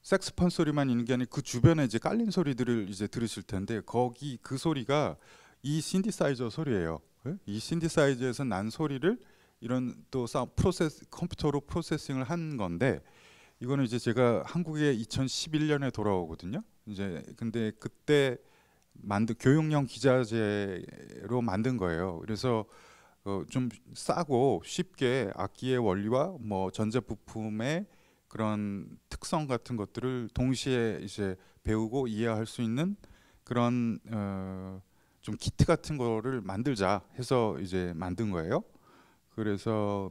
색스폰 소리만 있는 게 아니고 그 주변에 이제 깔린 소리들을 이제 들으실 텐데 거기 그 소리가 이 신디사이저 소리예요. 예? 이 신디사이저에서 난 소리를 이런 또 컴퓨터로 프로세싱을 한 건데 이거는 이제 제가 한국에 2011년에 돌아오거든요. 이제 근데 그때 만든 교육용 기자재로 만든 거예요. 그래서 좀 싸고 쉽게 악기의 원리와 뭐 전자 부품의 그런 특성 같은 것들을 동시에 이제 배우고 이해할 수 있는 그런 좀 키트 같은 거를 만들자 해서 이제 만든 거예요. 그래서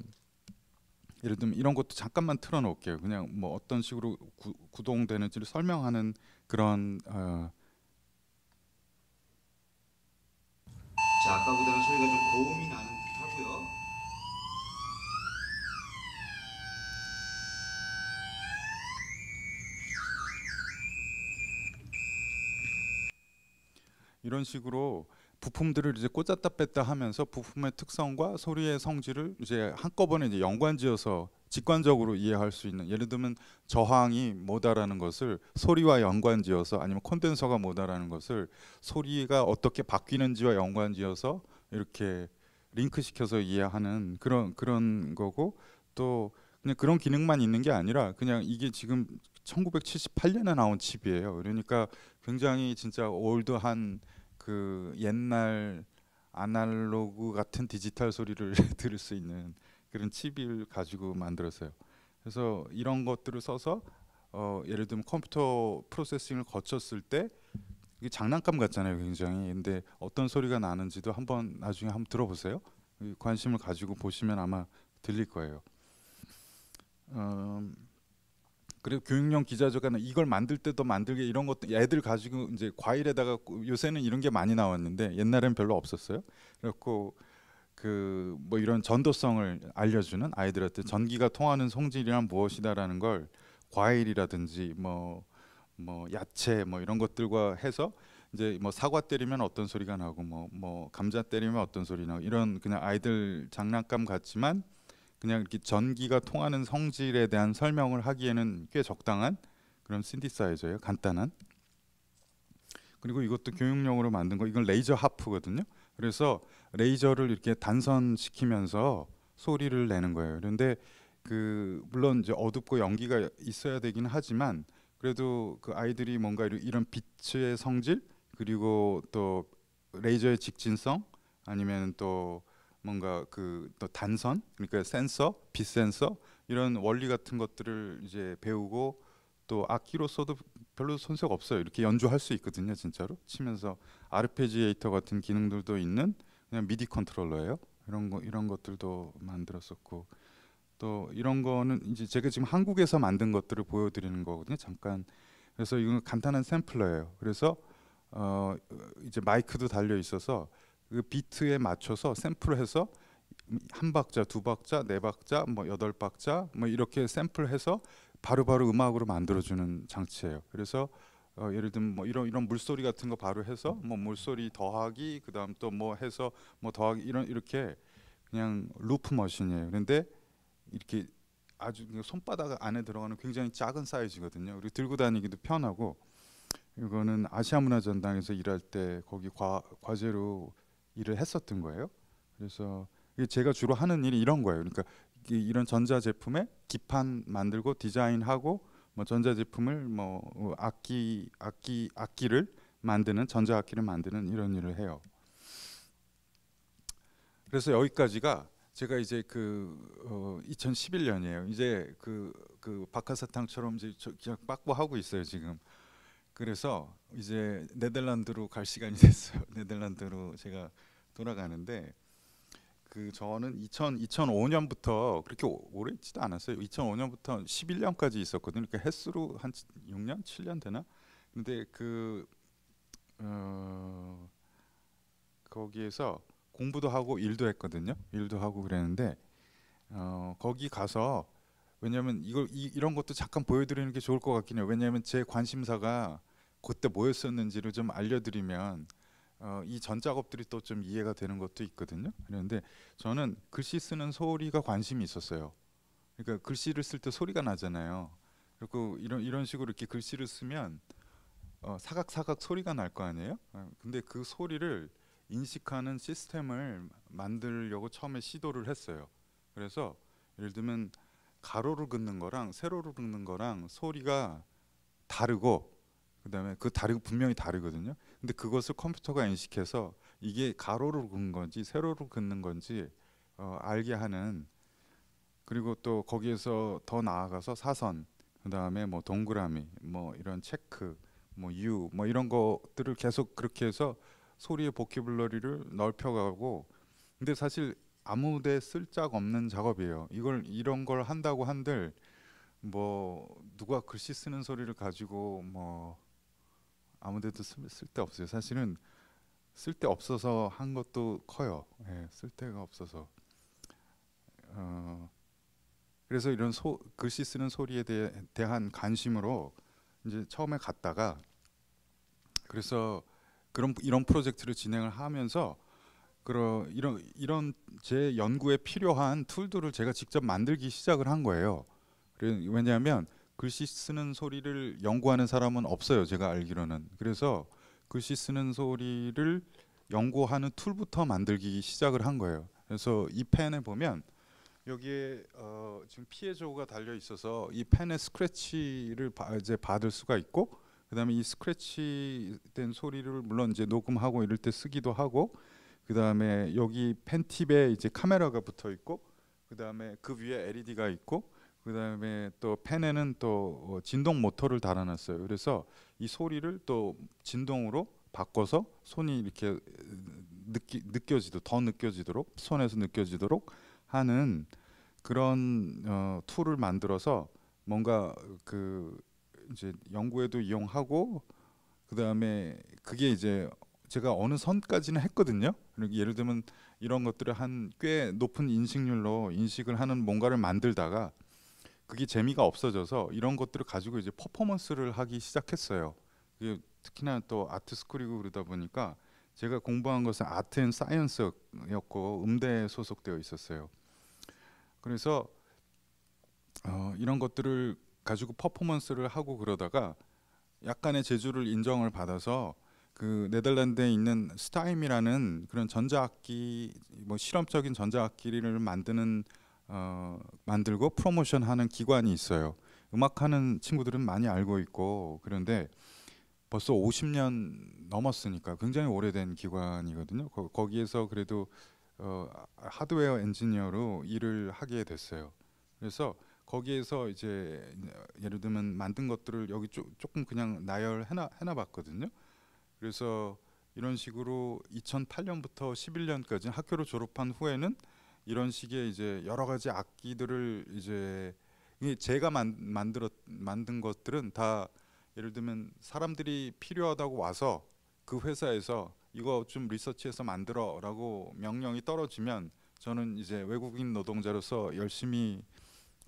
예를 들면 이런 것도 잠깐만 틀어놓을게요. 그냥 뭐 어떤 식으로 구동되는지를 설명하는 그런 자, 아까보다는 소리가 좀 고음이 나는 듯 하고요. 이런 식으로 부품들을 이제 꽂았다 뺐다 하면서 부품의 특성과 소리의 성질을 이제 한꺼번에 이제 연관지어서 직관적으로 이해할 수 있는 예를 들면 저항이 뭐다라는 것을 소리와 연관지어서 아니면 콘덴서가 뭐다라는 것을 소리가 어떻게 바뀌는지와 연관지어서 이렇게 링크시켜서 이해하는 그런 거고 또 그냥 그런 기능만 있는 게 아니라 그냥 이게 지금 1978년에 나온 칩이에요. 그러니까 굉장히 진짜 올드한 그 옛날 아날로그 같은 디지털 소리를 들을 수 있는 그런 칩을 가지고 만들었어요. 그래서 이런 것들을 써서 예를 들면 컴퓨터 프로세싱을 거쳤을 때 이게 장난감 같잖아요, 굉장히. 근데 어떤 소리가 나는지도 한번 나중에 한번 들어보세요. 관심을 가지고 보시면 아마 들릴 거예요. 그리고 교육용 기자재가 이걸 만들 때도 만들게 이런 것도 애들 가지고 이제 과일에다가 요새는 이런 게 많이 나왔는데 옛날엔 별로 없었어요. 그래갖고 그 뭐 이런 전도성을 알려주는 아이들한테 전기가 통하는 성질이란 무엇이다라는 걸 과일이라든지 뭐 야채 뭐 이런 것들과 해서 이제 뭐 사과 때리면 어떤 소리가 나고 뭐 감자 때리면 어떤 소리 나고 이런 그냥 아이들 장난감 같지만 그냥 이렇게 전기가 통하는 성질에 대한 설명을 하기에는 꽤 적당한 그런 신디사이저예요. 간단한. 그리고 이것도 교육용으로 만든 거. 이건 레이저 하프거든요. 그래서 레이저를 이렇게 단선시키면서 소리를 내는 거예요. 그런데 그 물론 이제 어둡고 연기가 있어야 되긴 하지만 그래도 그 아이들이 뭔가 이런 빛의 성질 그리고 또 레이저의 직진성 아니면 또 뭔가 그 또 단선 그러니까 센서, 빛 센서 이런 원리 같은 것들을 이제 배우고 또 악기로서도 별로 손색 없어요. 이렇게 연주할 수 있거든요, 진짜로 치면서 아르페지에이터 같은 기능들도 있는 그냥 미디 컨트롤러예요. 이런 것들도 만들었었고 또 이런 거는 이제 제가 지금 한국에서 만든 것들을 보여드리는 거거든요. 잠깐. 그래서 이건 간단한 샘플러예요. 그래서 이제 마이크도 달려 있어서 그 비트에 맞춰서 샘플해서 한 박자, 두 박자, 네 박자, 뭐 여덟 박자, 뭐 이렇게 샘플해서 바로바로 음악으로 만들어주는 장치예요. 그래서 예를 들면 뭐 이런 물소리 같은 거 바로 해서 뭐 물소리 더하기, 그다음 또 뭐 해서 뭐 더하기 이렇게 그냥 루프 머신이에요. 그런데 이렇게 아주 손바닥 안에 들어가는 굉장히 작은 사이즈거든요. 그리고 들고 다니기도 편하고, 이거는 아시아문화전당에서 일할 때 거기 과제로 일을 했었던 거예요. 그래서 이게 제가 주로 하는 일이 이런 거예요. 그러니까 이런 전자 제품에 기판 만들고 디자인하고 뭐 전자 제품을 뭐 악기를 만드는, 전자 악기를 만드는 이런 일을 해요. 그래서 여기까지가 제가 이제 2011년이에요. 이제 그 박하사탕처럼 이제 그냥 빠꾸하고 있어요 지금. 그래서 이제 네덜란드로 갈 시간이 됐어요. 네덜란드로 제가 돌아가는데, 저는 2005년부터 그렇게 오래 있지도 않았어요. 2005년부터 11년까지 있었거든요. 그러니까 횟수로 한 6년, 7년 되나? 근데 거기에서 공부도 하고 일도 했거든요. 일도 하고 그랬는데 거기 가서, 왜냐하면 이런 것도 잠깐 보여드리는 게 좋을 것 같긴 해요. 왜냐하면 제 관심사가 그때 뭐였었는지를 좀 알려드리면 이 전 작업들이 또 좀 이해가 되는 것도 있거든요. 그런데 저는 글씨 쓰는 소리가 관심이 있었어요. 그러니까 글씨를 쓸 때 소리가 나잖아요. 그리고 이런 식으로 이렇게 글씨를 쓰면 사각사각 소리가 날 거 아니에요. 근데 그 소리를 인식하는 시스템을 만들려고 처음에 시도를 했어요. 그래서 예를 들면 가로로 긋는 거랑 세로로 긋는 거랑 소리가 다르고, 그다음에 분명히 다르거든요. 근데 그것을 컴퓨터가 인식해서 이게 가로로 긋는 건지 세로로 긋는 건지 알게 하는, 그리고 또 거기에서 더 나아가서 사선, 그다음에 뭐 동그라미, 뭐 이런 체크, 뭐 U, 뭐 이런 것들을 계속 그렇게 해서 소리의 보키블러리를 넓혀가고. 근데 사실 아무데 쓸 짝 없는 작업이에요. 이런 걸 한다고 한들 뭐 누가 글씨 쓰는 소리를 가지고 뭐 아무데도 쓸데 없어요. 사실은 쓸데 없어서 한 것도 커요. 예, 쓸데가 없어서. 그래서 이런 글씨 쓰는 소리에 대한 관심으로 이제 처음에 갔다가, 그래서 이런 프로젝트를 진행을 하면서 이런 제 연구에 필요한 툴들을 제가 직접 만들기 시작을 한 거예요. 왜냐하면 글씨 쓰는 소리를 연구하는 사람은 없어요, 제가 알기로는. 그래서 글씨 쓰는 소리를 연구하는 툴부터 만들기 시작을 한 거예요. 그래서 이 펜에 보면 여기에 지금 피에조가 달려 있어서 이 펜의 스크래치를 이제 받을 수가 있고, 그다음에 이 스크래치 된 소리를 물론 이제 녹음하고 이럴 때 쓰기도 하고, 그다음에 여기 펜 팁에 이제 카메라가 붙어 있고, 그다음에 그 위에 LED가 있고, 그다음에 또 펜에는 또 진동 모터를 달아놨어요. 그래서 이 소리를 또 진동으로 바꿔서 손이 이렇게 더 느껴지도록, 손에서 느껴지도록 하는 그런 툴을 만들어서 뭔가 이제 연구에도 이용하고, 그다음에 그게 이제 제가 어느 선까지는 했거든요. 그러니까 예를 들면 이런 것들을 한 꽤 높은 인식률로 인식을 하는 뭔가를 만들다가 그게 재미가 없어져서 이런 것들을 가지고 이제 퍼포먼스를 하기 시작했어요. 그게 특히나 또 아트 스쿨이고 그러다 보니까 제가 공부한 것은 아트 앤 사이언스였고 음대에 소속되어 있었어요. 그래서 이런 것들을 가지고 퍼포먼스를 하고 그러다가 약간의 재주를 인정을 받아서 그 네덜란드에 있는 스타임이라는 그런 전자악기, 뭐 실험적인 전자악기를 만들고 프로모션하는 기관이 있어요. 음악하는 친구들은 많이 알고 있고, 그런데 벌써 50년 넘었으니까 굉장히 오래된 기관이거든요. 거기에서 그래도 하드웨어 엔지니어로 일을 하게 됐어요. 그래서 거기에서 이제 예를 들면 만든 것들을 여기 조금 그냥 나열해놔 봤거든요. 그래서 이런 식으로 2008년부터 11년까지 학교를 졸업한 후에는 이런 식의 이제 여러 가지 악기들을 이제 이게 제가 만든 것들은 다 예를 들면 사람들이 필요하다고 와서 그 회사에서 이거 좀 리서치해서 만들어라고 명령이 떨어지면 저는 이제 외국인 노동자로서 열심히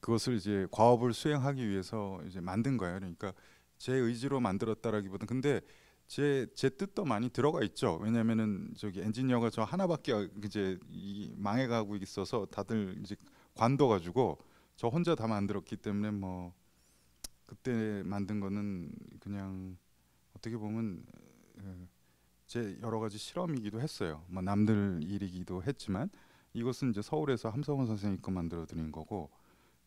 그것을 이제 과업을 수행하기 위해서 이제 만든 거예요. 그러니까 제 의지로 만들었다라기보다 근데 제 뜻도 많이 들어가 있죠. 왜냐면은 저기 엔지니어가 저 하나밖에 이제 망해가고 있어서 다들 이제 관둬가지고 저 혼자 다 만들었기 때문에 뭐 그때 만든 거는 그냥 어떻게 보면 제 여러 가지 실험이기도 했어요. 뭐 남들 일이기도 했지만 이것은 이제 서울에서 함성원 선생님 거 만들어 드린 거고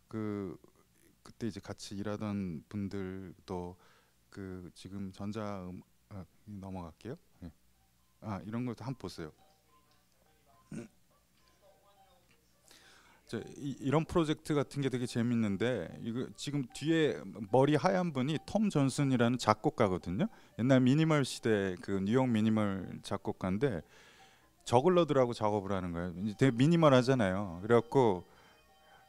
그때 이제 같이 일하던 분들도 그 지금 넘어갈게요. 예. 이런 것도 한번 보세요. 이런 프로젝트 같은 게 되게 재밌는데 이거 지금 뒤에 머리 하얀 분이 톰 존슨이라는 작곡가거든요. 옛날 미니멀 시대 그 뉴욕 미니멀 작곡가인데 저글러들하고 작업을 하는 거예요. 되게 미니멀하잖아요. 그래갖고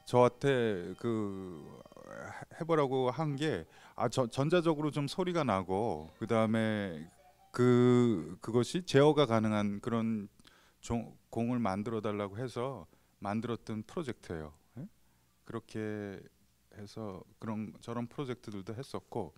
저한테 그 해보라고 한 게 전자적으로 좀 소리가 나고 그 다음에 그것이 제어가 가능한 그런 공을 만들어 달라고 해서 만들었던 프로젝트예요. 예? 그렇게 해서 저런 프로젝트들도 했었고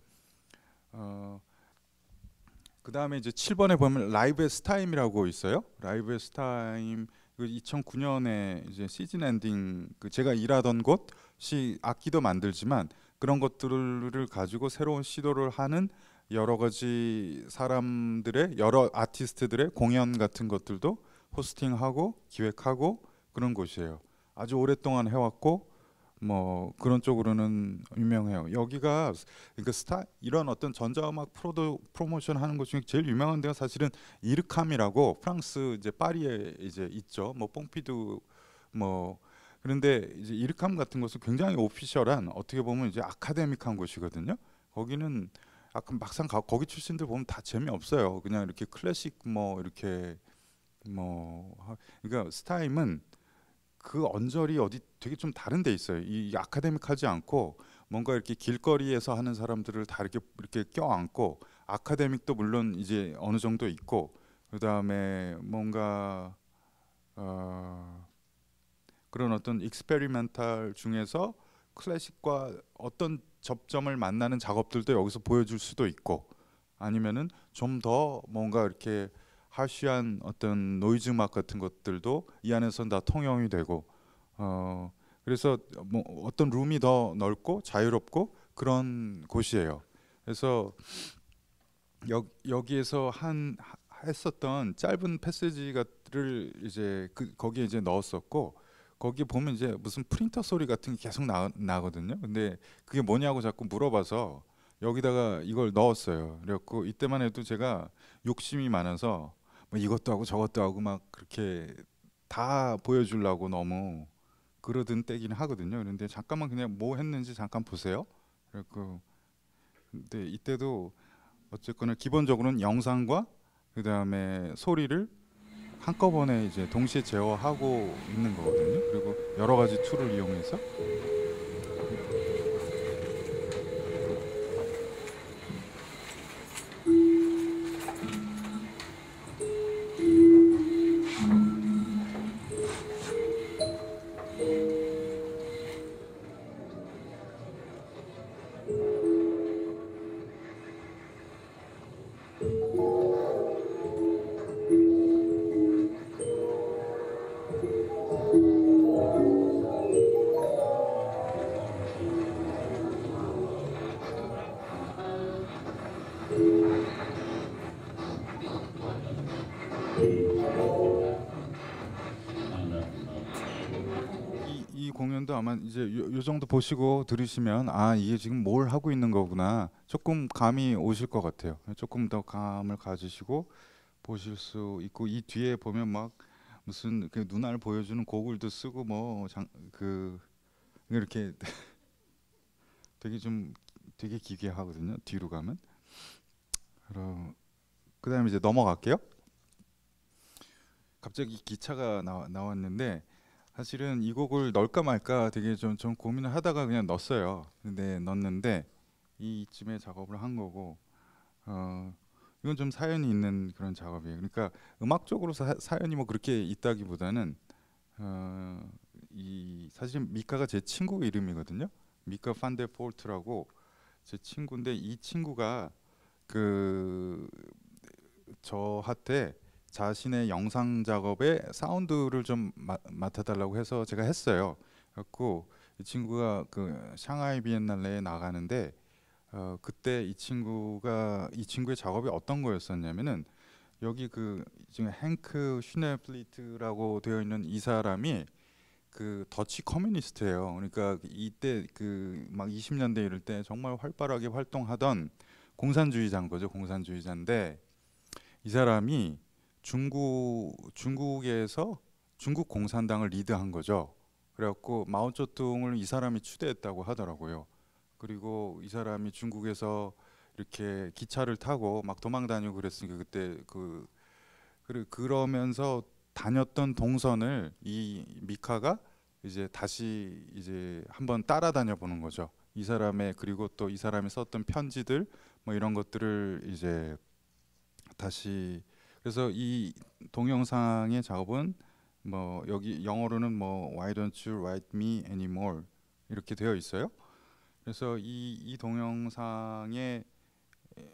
그 다음에 이제 7번에 보면 라이브 에스 타임이라고 있어요. 라이브 에스 타임 2009년에 이제 시즌 엔딩 제가 일하던 곳이 악기도 만들지만 그런 것들을 가지고 새로운 시도를 하는 여러 가지 사람들의 여러 아티스트들의 공연 같은 것들도 호스팅하고 기획하고 그런 곳이에요. 아주 오랫동안 해왔고 뭐 그런 쪽으로는 유명해요. 여기가 그러니까 이런 어떤 전자음악 프로모션 하는 것 중에 제일 유명한 데가 사실은 이르캄이라고 프랑스 이제 파리에 이제 있죠. 뭐 뽕피두 뭐 그런데 이제 이르캄 같은 것은 굉장히 오피셜한 어떻게 보면 이제 아카데믹한 곳이거든요. 거기는 막상 거기 출신들 보면 다 재미없어요. 그냥 이렇게 클래식 뭐 이렇게 그러니까 스타임은 그 언저리 어디 되게 좀 다른 데 있어요. 이 아카데믹하지 않고 뭔가 이렇게 길거리에서 하는 사람들을 다 이렇게 껴안고 아카데믹도 물론 이제 어느 정도 있고 그다음에 뭔가 그런 어떤 익스페리멘탈 중에서 클래식과 어떤 접점을 만나는 작업들도 여기서 보여줄 수도 있고 아니면은 좀 더 뭔가 이렇게 하쉬한 어떤 노이즈 음악 같은 것들도 이 안에서는 다 통용이 되고 그래서 뭐 어떤 룸이 더 넓고 자유롭고 그런 곳이에요. 그래서 여기에서 했었던 짧은 패시지를 이제 거기에 이제 넣었었고 거기 보면 이제 무슨 프린터 소리 같은 게 계속 나거든요. 근데 그게 뭐냐고 자꾸 물어봐서 여기다가 이걸 넣었어요. 그래갖고 이때만 해도 제가 욕심이 많아서 뭐 이것도 하고 저것도 하고 막 그렇게 다 보여주려고 너무 그러던 때긴 하거든요. 그런데 잠깐만 그냥 뭐 했는지 잠깐 보세요. 그래갖고 근데 이때도 어쨌거나 기본적으로는 영상과 그 다음에 소리를 한꺼번에 이제 동시에 제어하고 있는 거거든요. 그리고 여러 가지 툴을 이용해서 이 공연도 아마 이제 요 정도 보시고 들으시면 이게 지금 뭘 하고 있는 거구나 조금 감이 오실 것 같아요. 조금 더 감을 가지시고 보실 수 있고 이 뒤에 보면 막 무슨 그 눈알 보여주는 고글도 쓰고 이렇게 되게 기괴하거든요. 뒤로 가면. 그다음에 이제 넘어갈게요. 갑자기 기차가 나왔는데 사실은 이 곡을 넣을까 말까 되게 좀 고민을 하다가 그냥 넣었어요. 근데 넣었는데 이쯤에 작업을 한 거고 어, 이건 좀 사연이 있는 그런 작업이에요. 그러니까 음악적으로 사연이 뭐 그렇게 있다기보다는 이 사실 미카가 제 친구 이름이거든요. 미카 판데 폴트라고 제 친구인데 이 친구가 그 저한테 자신의 영상 작업에 사운드를 좀 맡아달라고 해서 제가 했어요. 그래갖고 이 친구가 그 샹하이 비엔날레에 나가는데 그때 이 친구의 작업이 어떤 거였었냐면은 여기 그 지금 행크 슈네플리트라고 되어 있는 이 사람이 그 더치 커뮤니스트예요. 그러니까 이때 그 막 20년대 이럴 때 정말 활발하게 활동하던 공산주의자인 거죠. 공산주의자인데 이 사람이 중국에서 중국 공산당을 리드한 거죠. 그래갖고 마오쩌둥을 이 사람이 추대했다고 하더라고요. 그리고 이 사람이 중국에서 이렇게 기차를 타고 막 도망 다니고 그랬으니까 그때 그러면서 다녔던 동선을 이 미카가 이제 다시 이제 한번 따라다녀 보는 거죠. 이 사람의 그리고 또 이 사람이 썼던 편지들 뭐 이런 것들을 이제 다시 그래서 이 동영상의 작업은 뭐 여기 영어로는 뭐 Why don't you write me anymore 이렇게 되어 있어요. 그래서 이 동영상의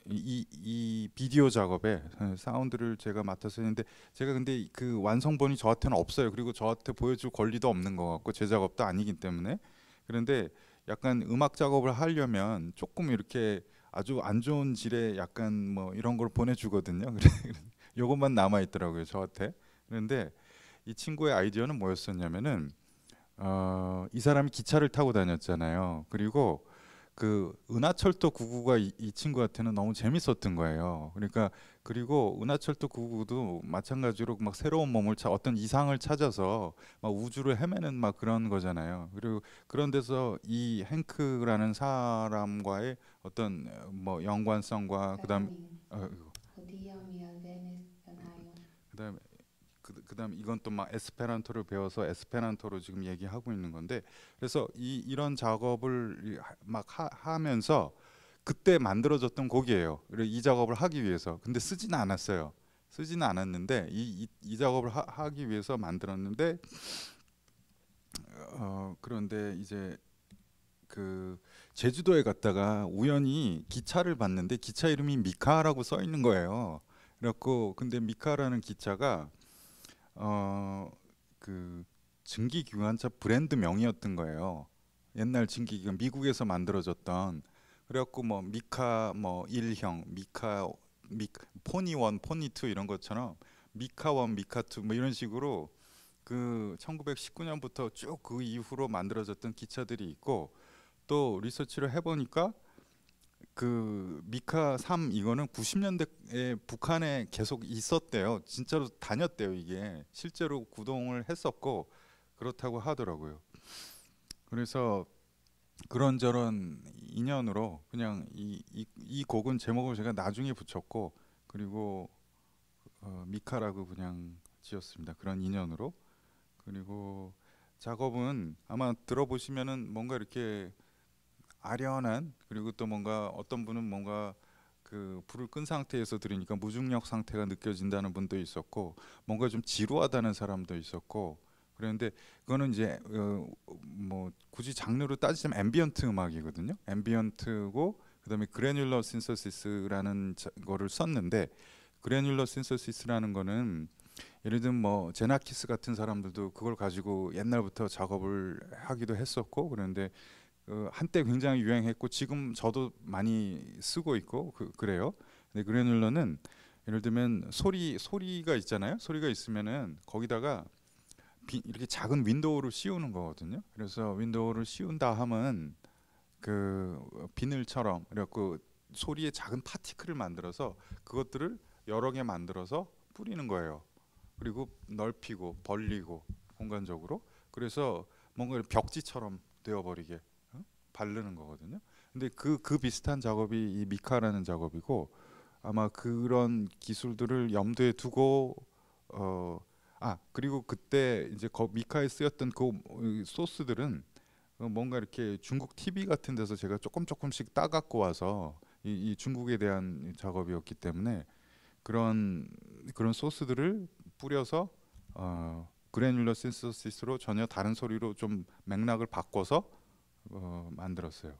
이 비디오 작업에 사운드를 제가 맡아서 했는데 제가 근데 그 완성본이 저한테는 없어요. 그리고 저한테 보여줄 권리도 없는 것 같고 제 작업도 아니기 때문에 그런데 약간 음악 작업을 하려면 조금 이렇게 아주 안 좋은 질의 약간 뭐 이런 걸 보내주거든요. 그래 요것만 남아 있더라고요 저한테. 그런데 이 친구의 아이디어는 뭐였었냐면은 이 사람이 기차를 타고 다녔잖아요. 그리고 그 은하철도 999가 이 친구한테는 너무 재밌었던 거예요. 그러니까 그리고 은하철도 999도 마찬가지로 막 새로운 몸을 어떤 이상을 찾아서 막 우주를 헤매는 막 그런 거잖아요. 그리고 그런 데서 이 행크라는 사람과의 어떤 뭐 연관성과 그다음 그다음에 그다음 이건 또 막 에스페란토를 배워서 에스페란토로 지금 얘기하고 있는 건데 그래서 이런 작업을 막 하면서 그때 만들어졌던 곡이에요. 그리고 이 작업을 하기 위해서 근데 쓰지는 않았어요. 쓰지는 않았는데 이 작업을 하기 위해서 만들었는데 그런데 이제 그 제주도에 갔다가 우연히 기차를 봤는데 기차 이름이 미카라고 써 있는 거예요. 그래갖고 근데 미카라는 기차가 그 증기기관차 브랜드 명이었던 거예요. 옛날 증기기관 미국에서 만들어졌던 그래갖고 뭐 미카 뭐 1형 포니 1 포니 2 이런 것처럼 미카 1 미카 2 뭐 이런 식으로 그 1919년부터 쭉 그 이후로 만들어졌던 기차들이 있고 또 리서치를 해보니까 그 미카 3 이거는 90년대에 북한에 계속 있었대요. 진짜로 다녔대요. 이게 실제로 구동을 했었고 그렇다고 하더라고요. 그래서 그런저런 인연으로 그냥 이 곡은 제목을 제가 나중에 붙였고 그리고 미카라고 그냥 지었습니다. 그런 인연으로. 그리고 작업은 아마 들어보시면은 뭔가 이렇게 아련한 그리고 또 뭔가 어떤 분은 뭔가 그 불을 끈 상태에서 들으니까 무중력 상태가 느껴진다는 분도 있었고 뭔가 좀 지루하다는 사람도 있었고 그런데 그거는 이제 뭐 굳이 장르로 따지자면 앰비언트 음악이거든요. 앰비언트고 그다음에 그래뉼러 신서시스라는 거를 썼는데 그래뉼러 신서시스라는 거는 예를 들면 뭐 제나키스 같은 사람들도 그걸 가지고 옛날부터 작업을 하기도 했었고 그런데 한때 굉장히 유행했고 지금 저도 많이 쓰고 있고 그래요. 근데 그래놀러는 예를 들면 소리가 있잖아요. 소리가 있으면은 거기다가 이렇게 작은 윈도우를 씌우는 거거든요. 그래서 윈도우를 씌운다 하면 그 비늘처럼 그래갖고 소리의 작은 파티클을 만들어서 그것들을 여러 개 만들어서 뿌리는 거예요. 그리고 넓히고 벌리고 공간적으로 그래서 뭔가 벽지처럼 되어버리게 바르는 거거든요. 근데 그 비슷한 작업이 이 미카라는 작업이고 아마 그런 기술들을 염두에 두고 그리고 그때 이제 미카에 쓰였던 그 소스들은 뭔가 이렇게 중국 TV 같은 데서 제가 조금씩 따갖고 와서 이 중국에 대한 작업이었기 때문에 그런 소스들을 뿌려서 그래뉼러 신서시스로 전혀 다른 소리로 좀 맥락을 바꿔서 만들었어요.